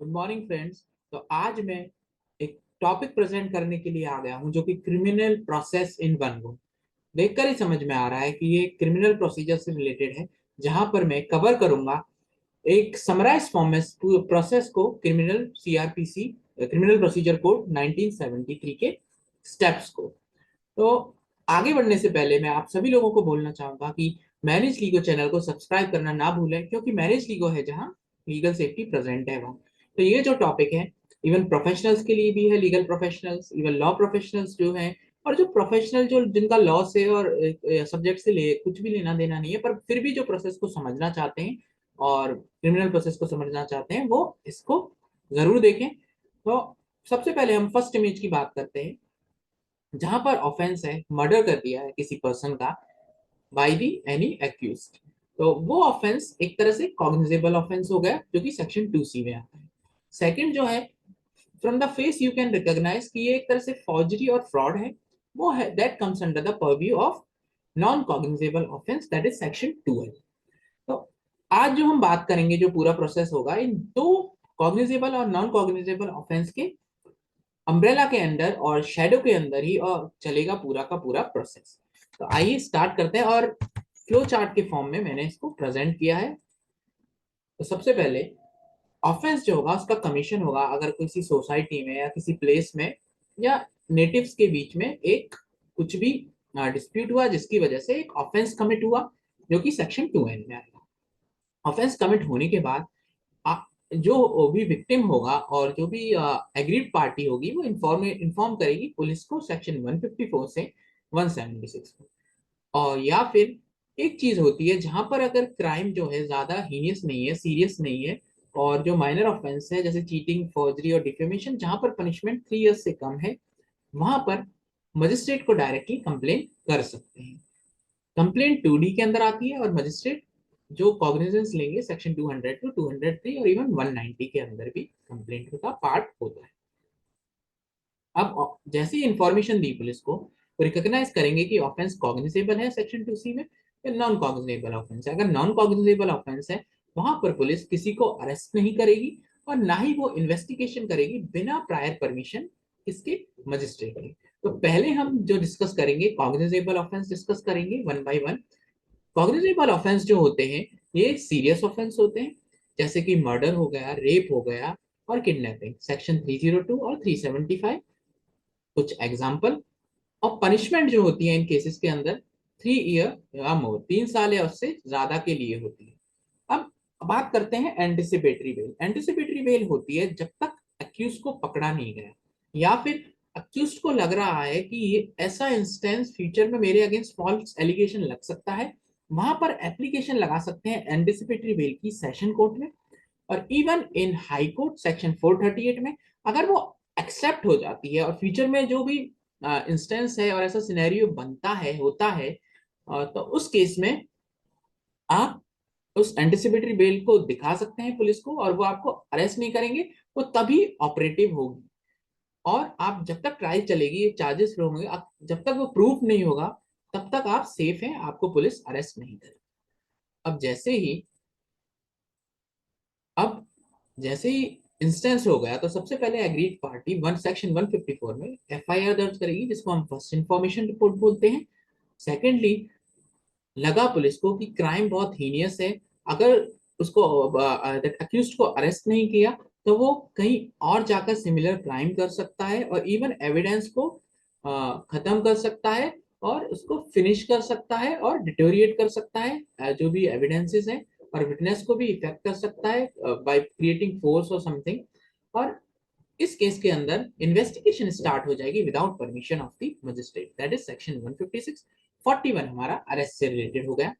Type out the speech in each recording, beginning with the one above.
Good morning friends. तो आज मैं एक टॉपिक प्रेजेंट करने के लिए आ गया हूं जो कि criminal process in one go. देखकर ही समझ में आ रहा है कि ये क्रिमिनल प्रोसीजर से रिलेटेड है, जहां पर मैं कवर करूंगा एक समराइज फॉर्म में प्रोसेस को, criminal CrPC criminal procedure code 1973 के स्टेप्स को। तो आगे बढ़ने से पहले मैं आप सभी लोगों को बोलना चाहूंगा कि मैनेज लीगो चैनल को सब्सक्राइब करना ना भूलें, क्योंकि मैनेज लीगो है जहां लीगल सेफ्टी प्रेजेंट है वहां। तो ये जो टॉपिक है इवन प्रोफेशनल्स के लिए भी है, legal professionals, even law professionals जो हैं, और जो प्रोफेशनल जो जिनका लॉ से और सब्जेक्ट से ले कुछ भी लेना देना नहीं है, पर फिर भी जो प्रोसेस को समझना चाहते हैं और क्रिमिनल प्रोसेस को समझना चाहते हैं, वो इसको जरूर देखें। तो सबसे पहले हम फर्स्ट इमेज की बात करते हैं, जहां पर ऑफेंस है, मर्डर कर दिया है किसी पर्सन का बाय दी एनी एक्यूज्ड। तो वो ऑफेंस एक तरह से कॉग्निजेबल ऑफेंस हो गया, जो कि सेक्शन 2C में आता है। सेकंड जो है, from the face you can recognise कि ये एक तरह से फॉर्जरी और फ्रॉड है, वो है that comes under the purview of non cognizable offence, that is section 2L। तो आज जो हम बात करेंगे, जो पूरा प्रोसेस होगा इन दो कॉग्निजेबल और नॉन कॉग्निजेबल ऑफेंस के अम्ब्रेला के अंदर और शेडो के अंदर ही और चलेगा पूरा का पूरा प्रोसेस। तो आइए स्टार्ट करते हैं, और फ्लो चार्ट के फॉर्म में मैंने इसको प्रेजेंट किया है। तो सबसे पहले ऑफेंस जो होगा उसका कमीशन होगा अगर किसी सोसाइटी में या किसी प्लेस में या नेटिव्स के बीच में एक कुछ भी डिस्प्यूट हुआ, जिसकी वजह से एक ऑफेंस कमिट हुआ, जो कि सेक्शन 2N में आएगा। ऑफेंस कमिट होने के बाद जो भी विक्टिम होगा और जो भी एग्रीड पार्टी होगी, वो इन्फॉर्म करेगी पुलिस को सेक्शन 154 से 176 में। और या फिर एक चीज होती है जहां पर अगर क्राइम जो है ज्यादा हीनियस नहीं है, सीरियस नहीं है, और जो माइनर ऑफेंस है जैसे चीटिंग, फॉर्जरी और डिफेमेशन, जहां पर पनिशमेंट 3 years से कम है, वहां पर मजिस्ट्रेट को डायरेक्टली कंप्लेन कर सकते हैं। कंप्लेंट 2D के अंदर आती है, और मजिस्ट्रेट जो कॉग्निजेंस लेंगे सेक्शन 200 टू 203 और इवन 190 के अंदर भी कंप्लेंट का पार्ट होता है। अब जैसी इंफॉर्मेशन दी पुलिस को, वो रिकॉग्नाइज करेंगे कि ऑफेंस कॉग्निजेबल है सेक्शन 2C में या नॉन कॉग्निजेबल ऑफेंस है। अगर नॉन कॉग्निजेबल ऑफेंस है, वहां पर पुलिस किसी को अरेस्ट नहीं करेगी और ना ही वो इन्वेस्टिगेशन करेगी बिना प्रायर परमिशन किसके, मजिस्ट्रेट के। तो पहले हम जो डिस्कस करेंगे कॉग्निजेबल ऑफेंस डिस्कस करेंगे one by one. Cognizable offence जो होते हैं, ये सीरियस ऑफेंस होते हैं, जैसे कि मर्डर हो गया, रेप हो गया और किडनैपिंग, सेक्शन 302 और 375। कुछ एग्जाम्पल। और पनिशमेंट जो होती है इन केसेस के अंदर 3 year या मोर, 3 साल या उससे ज्यादा के लिए होती है। अब बात करते हैं एंटिसिपेटरी बेल। एंटिसिपेटरी बेल होती है जब तक अक्यूज को पकड़ा नहीं गया, या फिर अक्यूज को लग रहा है कि ये ऐसा इंस्टेंस फ्यूचर में मेरे अगेंस्ट फॉल्स एलिगेशन लग सकता है, वहां पर एप्लीकेशन लगा सकते हैं एंटिसिपेटरी बेल की सेशन कोर्ट में, और even in high court section 438 में। अगर वो एक्सेप्ट हो जाती है और फ्यूचर में जो भी इंस्टेंस है और ऐसा सिनेरियो बनता है, होता है, तो उस केस में आप उस एंटिसिपेटरी बेल को दिखा सकते हैं पुलिस को, और वो आपको अरेस्ट नहीं करेंगे, वो तभी ऑपरेटिव होगी। और आप जब तक ट्रायल चलेगी, चार्जेस फ्लो होंगे, जब तक वो प्रूफ नहीं होगा तब तक आप सेफ हैं, आपको पुलिस अरेस्ट नहीं करेगी। अब जैसे ही इंस्टेंस हो गया, तो सबसे पहले एग्रीड पार्टी वन सेक्शन 154 में एफआईआर दर्ज करेगी, जिसको हम फर्स्ट इंफॉर्मेशन रिपोर्ट बोलते हैं। सेकेंडली, लगा पुलिस को कि क्राइम बहुत हीनियस है, अगर उसको अक्यूज्ड को अरेस्ट नहीं किया तो वो कहीं और जाकर सिमिलर क्राइम कर सकता है, और इवन एविडेंस को खत्म कर सकता है, और उसको फिनिश कर सकता है और डिटोरिएट कर सकता है, जो भी एविडेंसेस हैं, और विटनेस को भी इफेक्ट कर सकता है बाय क्रिएटिंग फोर्स और समथिंग। और इस केस के अंदर इन्वेस्टिगेशन स्टार्ट हो जाएगी without permission of the magistrate, that is section 156। 41 हमारा अरेस्ट से रिलेटेड हो गया।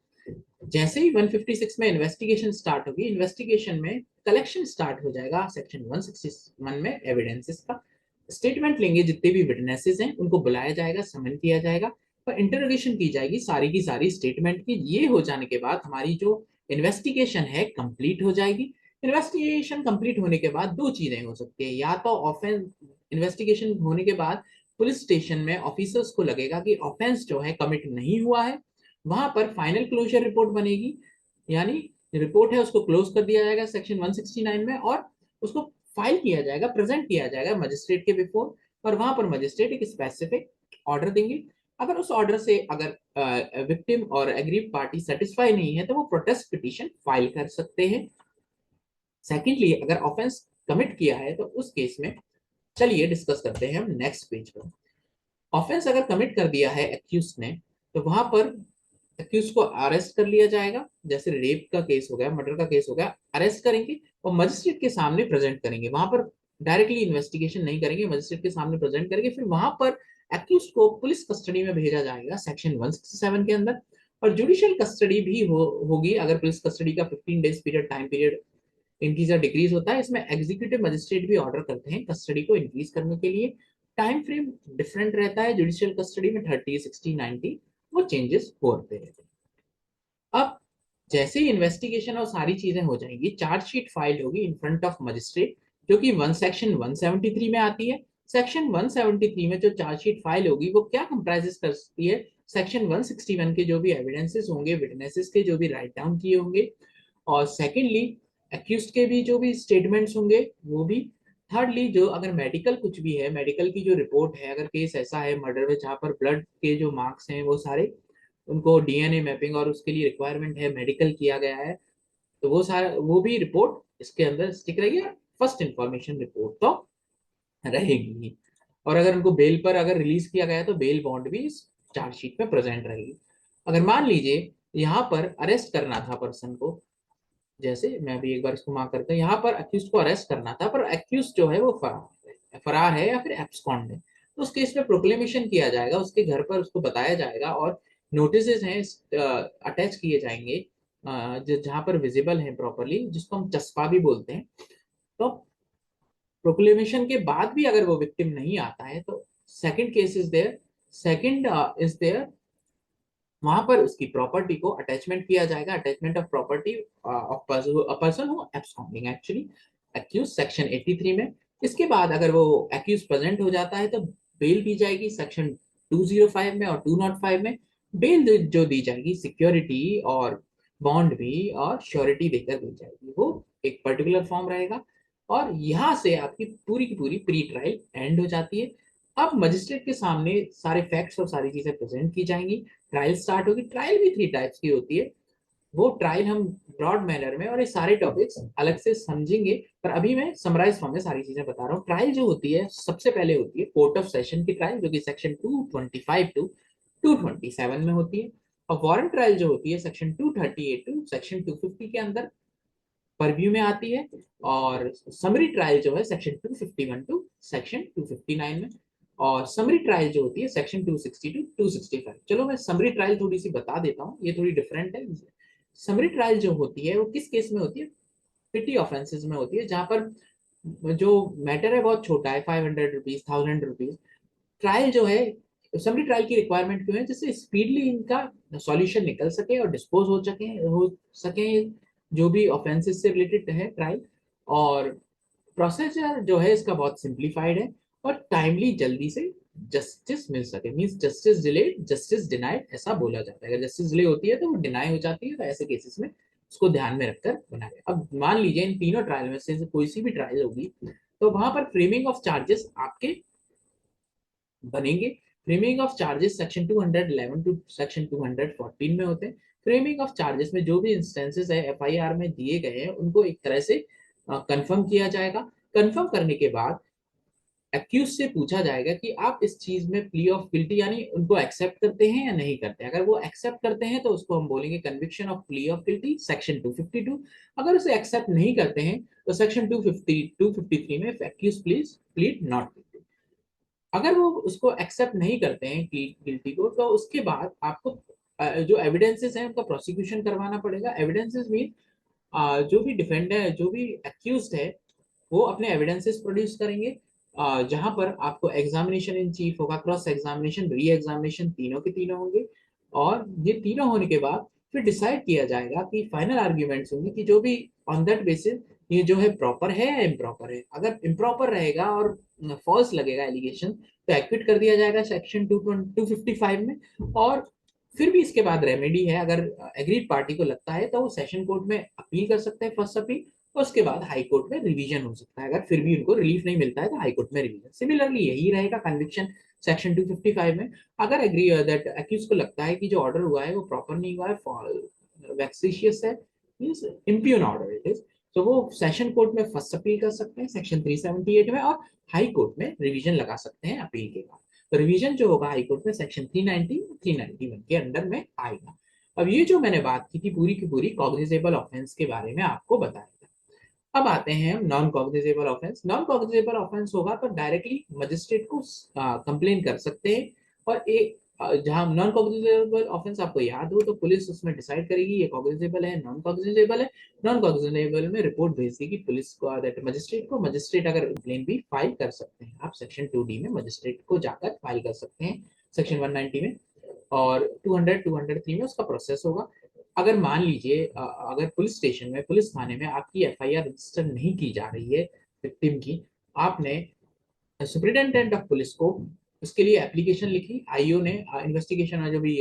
जैसे ही 156 में इन्वेस्टिगेशन स्टार्ट होगी, इन्वेस्टिगेशन में कलेक्शन स्टार्ट हो जाएगा सेक्शन 161 में एविडेंसेस का। स्टेटमेंट लेंगे जितने भी विटनेसेस हैं, उनको बुलाया जाएगा, समन किया जाएगा और इंटरोगेशन की जाएगी सारी की सारी स्टेटमेंट की। ये हो जाने के बाद हमारी जो इन्वेस्टिगेशन है कंप्लीट हो जाएगी। इन्वेस्टिगेशन कंप्लीट होने के बाद दो चीजें हो सकती है, या तो ऑफेंस, इन्वेस्टिगेशन होने के बाद पुलिस स्टेशन में ऑफिसर्स को लगेगा कि ऑफेंस जो है कमिट नहीं हुआ है, वहां पर फाइनल क्लोजर रिपोर्ट बनेगी, यानी रिपोर्ट है उसको क्लोज कर दिया जाएगा सेक्शन 169 में, और उसको फाइल किया जाएगा, प्रेजेंट किया जाएगा मजिस्ट्रेट के बिफोर, और वहां पर मजिस्ट्रेट एक स्पेसिफिक ऑर्डर देंगे। अगर उस ऑर्डर से अगर विक्टिम और एग्रीड पार्टी सेटिस्फाई नहीं है तो वो प्रोटेस्ट पिटीशन फाइल कर सकते हैं। सेकेंडली, अगर ऑफेंस कमिट किया है तो उस केस में चलिए डिस्कस करते हैं हम नेक्स्ट पेज पर। ऑफेंस अगर कमिट कर दिया है एक्यूज ने, तो वहां पर एक्यूज को अरेस्ट कर लिया जाएगा। जैसे रेप का केस हो गया, मर्डर का केस हो गया, अरेस्ट करेंगे और मजिस्ट्रेट के सामने प्रेजेंट करेंगे। वहां पर डायरेक्टली इन्वेस्टिगेशन नहीं करेंगे, मजिस्ट्रेट के सामने प्रेजेंट करेंगे। फिर वहां पर एक्यूज को पुलिस कस्टडी में भेजा जाएगा सेक्शन 167 के अंदर, और जुडिशियल कस्टडी भी होगी अगर पुलिस कस्टडी का 15 days period time period increase या डिक्रीज होता है। इसमें एग्जीक्यूटिव मजिस्ट्रेट भी ऑर्डर करते हैं कस्टडी को इंक्रीज करने के लिए। टाइम फ्रेम डिफरेंट रहता है, जुडिशियल कस्टडी में 30, 60, 90 वो चेंजेस होते रहते हैं। अब जैसे ही इन्वेस्टिगेशन और सारी चीजें हो जाएंगी, चार्जशीट फाइल होगी इन फ्रंट ऑफ मजिस्ट्रेट, जो कि वन सेक्शन 173 में आती है। सेक्शन 173 में जो चार्जशीट फाइल होगी वो क्या कंप्राइजेस करती है, सेक्शन 161 के जो भी एविडेंसेस होंगे, विटनेसेस के जो भी राइट डाउन किए होंगे, और सेकेंडली एक्यूज के भी जो भी स्टेटमेंट्स होंगे वो भी। थर्डली, जो अगर मेडिकल कुछ भी है, मेडिकल की जो रिपोर्ट है, अगर केस ऐसा है मर्डर में जहाँ पर ब्लड के जो मार्क्स हैं वो सारे उनको डीएनए मैपिंग और उसके लिए रिक्वायरमेंट है, मेडिकल किया गया है, तो वो सारा वो भी रिपोर्ट इसके अंदर स्टिक रहेगी। फर्स्ट इंफॉर्मेशन रिपोर्ट तो रहेगी। और अगर उनको बेल पर अगर रिलीज किया गया तो बेल बॉन्ड भी इस चार्जशीट में प्रेजेंट रहेगी। अगर मान लीजिए यहाँ पर अरेस्ट करना था पर्सन को, जैसे मैं भी एक बार इसको मार्क करता हूँ, यहाँ पर अक्यूज को अरेस्ट करना था पर अक्यूज जो है वो फरार है या फिर एब्सकॉन्ड है, तो उस केस में प्रोक्लेमेशन किया जाएगा, उसके घर पर उसको बताया जाएगा, और नोटिस हैं अटैच किए जाएंगे जहाँ पर विजिबल है प्रॉपरली, जिसको हम चस्पा भी बोलते हैं। तो प्रोक्लेमेशन के बाद भी अगर वो विक्टिम नहीं आता है तो second case is there, second is there, वहां पर उसकी प्रॉपर्टी को अटैचमेंट किया जाएगा, attachment of property of person who absconding actually accused section 83 में। इसके बाद अगर वो एक्यूज प्रेजेंट हो जाता है तो बेल दी जाएगी सेक्शन 205 में और 205 में। बेल जो दी जाएगी सिक्योरिटी और बॉन्ड भी और श्योरिटी देकर दी जाएगी, वो एक पर्टिकुलर फॉर्म रहेगा। और यहाँ से आपकी पूरी की पूरी प्री ट्रायल एंड हो जाती है। अब मजिस्ट्रेट के सामने सारे फैक्ट्स और सारी चीजें प्रेजेंट की जाएंगी, ट्रायल स्टार्ट होगी। ट्रायल भी 3 टाइप्स की होती है, वो ट्रायल हम ब्रॉड मैनर में और ये सारे टॉपिक्स अलग से समझेंगे, पर अभी मैं समराइज फॉर्म में सारी चीजें बता रहा हूँ। ट्रायल जो होती है सबसे पहले होती है कोर्ट ऑफ सेशन की ट्रायल, जो कि सेक्शन 225 टू 227 में होती है। और वारंट ट्रायल जो होती है सेक्शन 238 टू सेक्शन 250 के अंदर परव्यू में आती है। और समरी ट्रायल जो है सेक्शन 251 टू सेक्शन 259 में। और समरी ट्रायल जो होती है सेक्शन 260 टू 265। चलो मैं समरी ट्रायल थोड़ी सी बता देता हूँ, ये थोड़ी डिफरेंट है। समरी ट्रायल जो होती है वो किस केस में होती है, पिटी ऑफेंसेस में होती है, जहां पर जो मैटर है बहुत छोटा है, 500 रुपीज, 1000 रुपीज। ट्रायल जो है, समरी ट्रायल की रिक्वायरमेंट क्यों है, जिससे स्पीडली इनका सॉल्यूशन निकल सके और डिस्पोज हो सके जो भी ऑफेंसेस से रिलेटेड है ट्रायल। और प्रोसीजर जो है इसका बहुत सिंप्लीफाइड है और टाइमली जल्दी से जस्टिस मिल सके। Means justice delayed justice denied ऐसा बोला जाता है। अगर जस्टिस डिले होती है तो वो डिनाई हो जाती है, तो ऐसे केसेस में उसको ध्यान में रखकर बनाए। अब मान लीजिए इन तीनों ट्रायल में से कोई सी भी ट्रायल होगी, तो वहां पर फ्रेमिंग ऑफ चार्जेस आपके बनेंगे। Framing of charges section 211 to section 214 में होते हैं। फ्रेमिंग ऑफ चार्जेस में जो भी इंस्टेंसेस है एफआईआर में दिए गए हैं उनको एक तरह से कंफर्म किया जाएगा। कंफर्म करने के बाद एक्यूज से पूछा जाएगा कि आप इस चीज में प्ली ऑफ गिल्टी यानी उनको एक्सेप्ट करते हैं या नहीं करते हैं। अगर वो एक्सेप्ट करते हैं तो उसको हम बोलेंगे conviction of plea of guilty section 252। अगर उसे एक्सेप्ट नहीं करते हैं तो सेक्शन 250 253 में accused please plead not guilty. अगर वो उसको एक्सेप्ट नहीं करते हैं गिल्टी को, तो उसके बाद आपको जो एविडेंसेस हैं उनका प्रोसिक्यूशन करवाना पड़ेगा। एविडेंसेस मीन जो भी डिफेंडर जो भी एक्यूज्ड है वो अपने एविडेंसेस प्रोड्यूस करेंगे, जहां पर आपको एग्जामिनेशन इन चीफ होगा, क्रॉस एग्जामिनेशन, री एग्जामिनेशन, तीनों के तीनों होंगे। और ये तीनों होने के बाद फिर डिसाइड किया जाएगा कि फाइनल आर्ग्यूमेंट्स होंगे कि जो भी ऑन दैट बेसिस ये जो है प्रॉपर है या इम्प्रॉपर है। अगर इम्प्रॉपर रहेगा और फॉल्स लगेगा एलिगेशन तो एक्विट कर दिया जाएगा सेक्शन 255 में। और फिर भी इसके बाद रेमेडी है, अगर एग्रीड पार्टी को लगता है तो वो सेशन कोर्ट में अपील कर सकते हैं, फर्स्ट अपील, उसके बाद हाई कोर्ट में रिवीजन हो सकता है। अगर फिर भी उनको रिलीफ नहीं मिलता है तो हाई कोर्ट में रिवीजन। सिमिलरली यही रहेगा कन्विक्शन सेक्शन 255 में। अगर एग्री दैट एक्यूज को लगता है कि जो ऑर्डर हुआ है वो प्रॉपर नहीं हुआ है, वैक्सिशियस है, means impugn order it is, तो वो सेशन कोर्ट में फर्स्ट अपील कर सकते हैं सेक्शन 378 में, और हाई कोर्ट में रिवीजन लगा सकते हैं अपील के बाद। तो रिवीजन जो होगा हाई कोर्ट में सेक्शन 390 391 के अंडर में आएगा। अब ये जो मैंने बात की थी पूरी की पूरी कॉग्निजेबल ऑफेंस के बारे में आपको बताया था। अब आते हैं हम non cognizable offence. Non cognizable offence होगा तो डायरेक्टली मजिस्ट्रेट को कंप्लेन कर सकते हैं। और एक जहां नॉन कॉग्निजेबल ऑफेंस आपको याद हो तो पुलिस उसमें डिसाइड करेगी ये कॉग्निजेबल है नॉन कॉग्निजेबल है। नॉन कॉग्निजेबल में रिपोर्ट भेज देगी पुलिस को, दैट मजिस्ट्रेट को। मजिस्ट्रेट अगर कंप्लेन भी फाइल कर सकते हैं, आप सेक्शन 2D में मजिस्ट्रेट को जाकर फाइल कर सकते हैं सेक्शन 190 में। और 200 203 में उसका प्रोसेस होगा। अगर मान लीजिए अगर पुलिस स्टेशन में, पुलिस थाने में आपकी एफआईआर रजिस्टर नहीं की जा रही है विक्टिम की, आपने सुप्रिटेंडेंट ऑफ पुलिस को उसके लिए एप्लीकेशन लिखी, आईओ ने इन्वेस्टिगेशन जो भी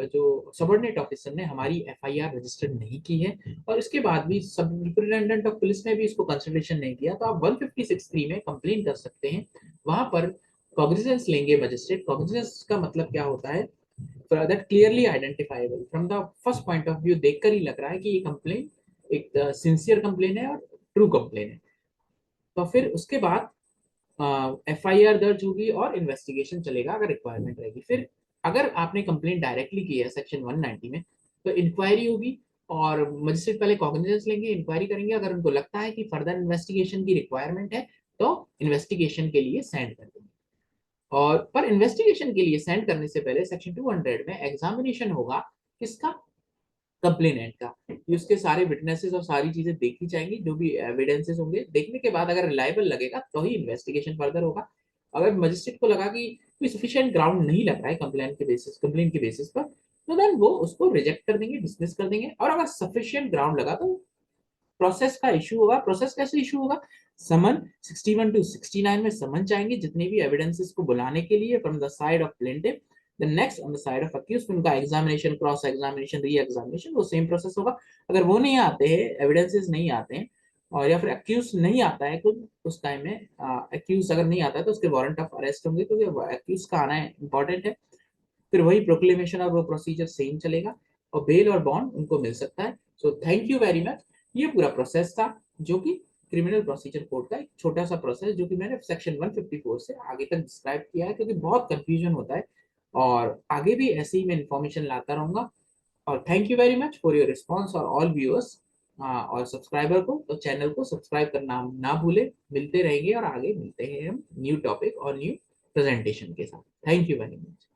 जो सबऑर्डिनेट ऑफिसर ने हमारी एफआईआर रजिस्टर नहीं की है, और इसके बाद भी सुप्रिटेंडेंट ऑफ पुलिस ने भी इसको कंसिडरेशन नहीं किया, तो आप 156(3) में कंप्लेन कर सकते हैं। वहां पर कॉग्निजेंस लेंगे मजिस्ट्रेट। कॉग्निजेंस का मतलब क्या होता है, that clearly identifiable from the first point of view, देखकर ही लग रहा है कि ये कंप्लेन एक सिंसियर कंप्लेन है और ट्रू कंप्लेन है। तो फिर उसके बाद एफआईआर दर्ज होगी और इन्वेस्टिगेशन चलेगा अगर रिक्वायरमेंट रहेगी। फिर अगर आपने कंप्लेंट डायरेक्टली की है सेक्शन 190 में तो इंक्वायरी होगी, और मजिस्ट्रेट पहले कॉग्निजेंस लेंगे, इंक्वायरी करेंगे। अगर उनको लगता है कि फर्दर इन्वेस्टिगेशन की रिक्वायरमेंट है तो इन्वेस्टिगेशन के लिए सेंड कर देंगे। और पर इन्वेस्टिगेशन के लिए सेंड करने से पहले सेक्शन 200 में एग्जामिनेशन होगा किसका, कंप्लेनेंट का। कि उसके सारे विटनेसेस और सारी चीजें देखी जाएंगी, जो भी एविडेंसेस होंगे। देखने के बाद अगर रिलायबल लगेगा तो ही इन्वेस्टिगेशन फर्दर होगा। अगर मजिस्ट्रेट को लगा कि कोई सफिशिएंट ग्राउंड नहीं लग रहा है कंप्लेन के बेसिस पर, तो देन वो उसको रिजेक्ट कर देंगे, डिसमिस कर देंगे। और अगर सफिशिएंट ग्राउंड लगा तो प्रोसेस का इशू होगा। प्रोसेस कैसे इशू होगा, समन 61 टू 69 में समन चाहेंगे जितने भी एविडेंसेस को बुलाने के लिए from the side of plaintiff. The next on the side of accused उनका examination, cross examination, re examination, वो सेम प्रोसेस होगा। अगर वो नहीं आते हैं, एविडेंसेस नहीं आते हैं, और या फिर अक्यूज नहीं आता है तो उस टाइम में अक्यूज अगर नहीं आता है तो उसके वारंट ऑफ अरेस्ट होंगे, क्योंकि अक्यूज का आना इंपॉर्टेंट है। फिर वही प्रोक्लेमेशन और वो प्रोसीजर सेम चलेगा, और बेल और बॉन्ड उनको मिल सकता है। So thank you very much. ये पूरा प्रोसेस था जो कि क्रिमिनल प्रोसीजर कोड का एक छोटा सा प्रोसेस, जो कि मैंने सेक्शन 154 से आगे तक डिस्क्राइब किया है, क्योंकि बहुत कंफ्यूजन होता है। और आगे भी ऐसे ही मैं इन्फॉर्मेशन लाता रहूंगा। और thank you very much for your response और ऑल व्यूअर्स। और सब्सक्राइबर को तो चैनल को सब्सक्राइब करना ना भूले। मिलते रहेंगे और आगे मिलते हैं हम न्यू टॉपिक और न्यू प्रेजेंटेशन के साथ। Thank you very much.